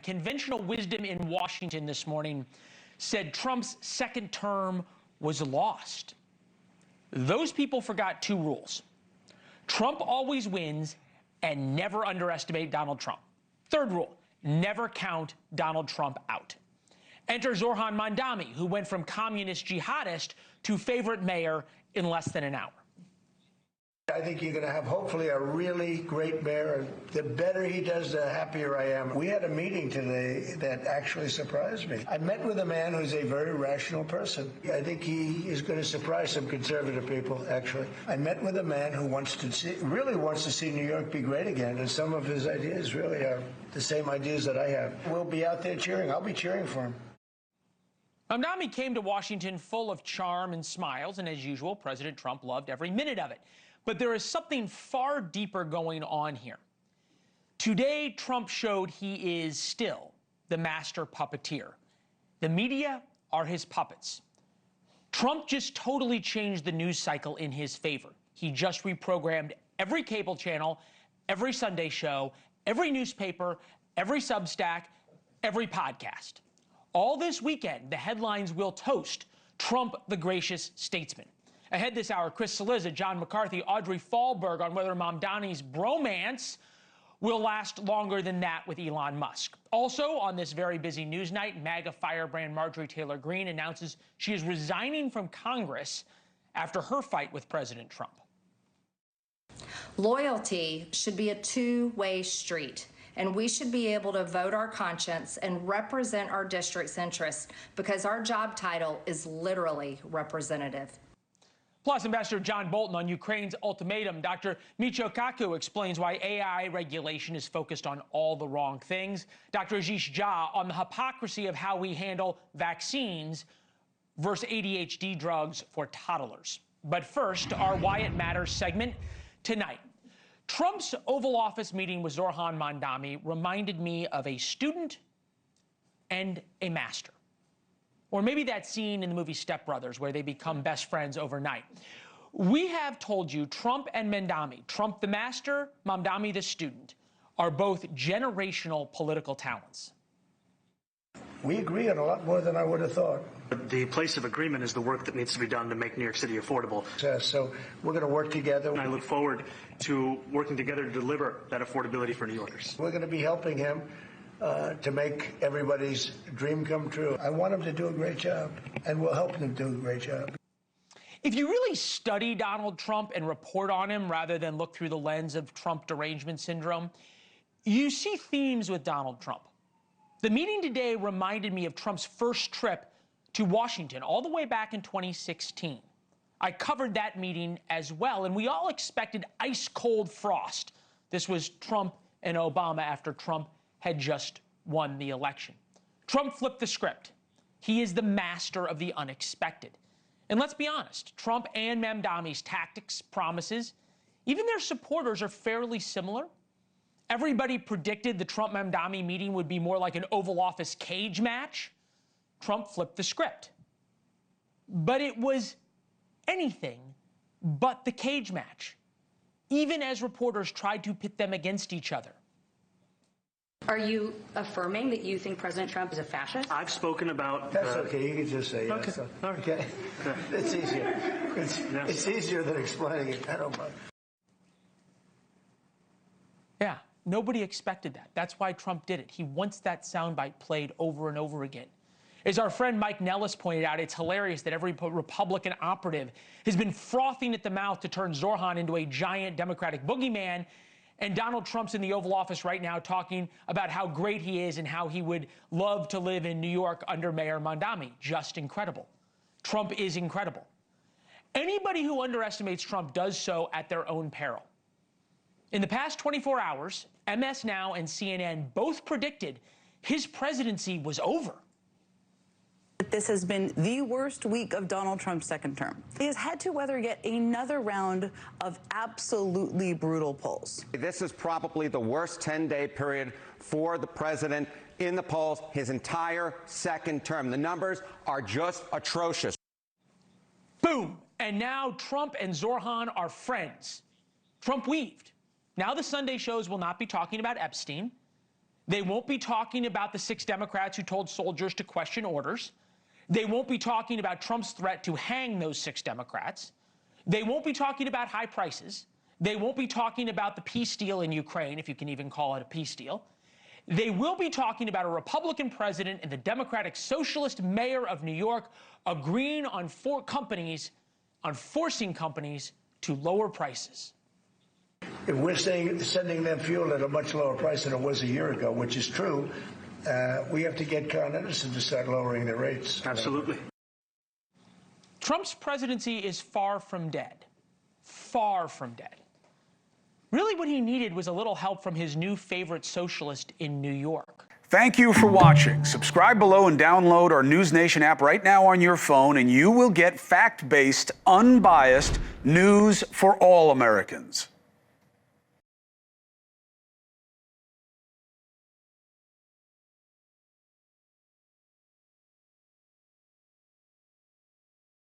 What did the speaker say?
Conventional wisdom in Washington this morning said Trump's second term was lost. Those people forgot two rules. Trump always wins, and never underestimate Donald Trump. Third rule, never count Donald Trump out. Enter Zohran Mamdani, who went from communist jihadist to favorite mayor in less than an hour. I think you're going to have, hopefully, a really great mayor. The better he does, the happier I am. We had a meeting today that actually surprised me. I met with a man who's a very rational person. I think he is going to surprise some conservative people, actually. I met with a man who really wants to see New York be great again, and some of his ideas really are the same ideas that I have. We'll be out there cheering. I'll be cheering for him. Mamdani came to Washington full of charm and smiles, and as usual, President Trump loved every minute of it. But there is something far deeper going on here. Today, Trump showed he is still the master puppeteer. The media are his puppets. Trump just totally changed the news cycle in his favor. He just reprogrammed every cable channel, every Sunday show, every newspaper, every Substack, every podcast. All this weekend, the headlines will toast Trump the gracious statesman. Ahead this hour, Chris Cillizza, John McCarthy, Audrey Fahlberg on whether Mamdani's bromance will last longer than that with Elon Musk. Also, on this very busy news night, MAGA firebrand Marjorie Taylor Greene announces she is resigning from Congress after her fight with President Trump. Loyalty should be a two-way street, and we should be able to vote our conscience and represent our district's interests because our job title is literally representative. Plus, Ambassador John Bolton on Ukraine's ultimatum. Dr. Michio Kaku explains why AI regulation is focused on all the wrong things. Dr. Ashish Jha on the hypocrisy of how we handle vaccines versus ADHD drugs for toddlers. But first, our Why It Matters segment tonight. Trump's Oval Office meeting with Zohran Mamdani reminded me of a student and a master. Or maybe that scene in the movie Step Brothers where they become best friends overnight. We have told you Trump and Mamdani, Trump the master, Mamdani the student, are both generational political talents. We agree on a lot more than I would have thought. The place of agreement is the work that needs to be done to make New York City affordable. So we're going to work together. And I look forward to working together to deliver that affordability for New Yorkers. We're going to be helping him to make everybody's dream come true. I want him to do a great job, and we'll help him do a great job. If you really study Donald Trump and report on him rather than look through the lens of Trump derangement syndrome, you see themes with Donald Trump. The meeting today reminded me of Trump's first trip to Washington all the way back in 2016. I covered that meeting as well, and we all expected ice-cold frost. This was Trump and Obama after Trump had just won the election. Trump flipped the script. He is the master of the unexpected. And let's be honest, Trump and Mamdani's tactics, promises, even their supporters are fairly similar. Everybody predicted the Trump-Mamdani meeting would be more like an Oval Office cage match. Trump flipped the script. But it was anything but the cage match, even as reporters tried to pit them against each other. Are you affirming that you think President Trump is a fascist? I've spoken about... That's okay. You can just say yes. Okay. All right. Okay. It's easier. It's easier than explaining it. I don't mind. Yeah, nobody expected that. That's why Trump did it. He wants that soundbite played over and over again. As our friend Mike Nellis pointed out, it's hilarious that every Republican operative has been frothing at the mouth to turn Zohran into a giant Democratic boogeyman. And Donald Trump's in the Oval Office right now talking about how great he is and how he would love to live in New York under Mayor Mamdani. Just incredible. Trump is incredible. Anybody who underestimates Trump does so at their own peril. In the past 24 hours, MS Now and CNN both predicted his presidency was over. This has been the worst week of Donald Trump's second term. He has had to weather yet another round of absolutely brutal polls. This is probably the worst 10-day period for the president in the polls his entire second term. The numbers are just atrocious. Boom! And now Trump and Zohran are friends. Trump weaved. Now the Sunday shows will not be talking about Epstein. They won't be talking about the 6 Democrats who told soldiers to question orders. They won't be talking about Trump's threat to hang those 6 Democrats. They won't be talking about high prices. They won't be talking about the peace deal in Ukraine, if you can even call it a peace deal. They will be talking about a Republican president and the Democratic Socialist mayor of New York agreeing on forcing companies to lower prices. If we're sending them fuel at a much lower price than it was a year ago, which is true, we have to get Con Edison to start lowering their rates. Absolutely. Trump's presidency is far from dead. Far from dead. Really, what he needed was a little help from his new favorite socialist in New York. Thank you for watching. Subscribe below and download our NewsNation app right now on your phone, and you will get fact-based, unbiased news for all Americans.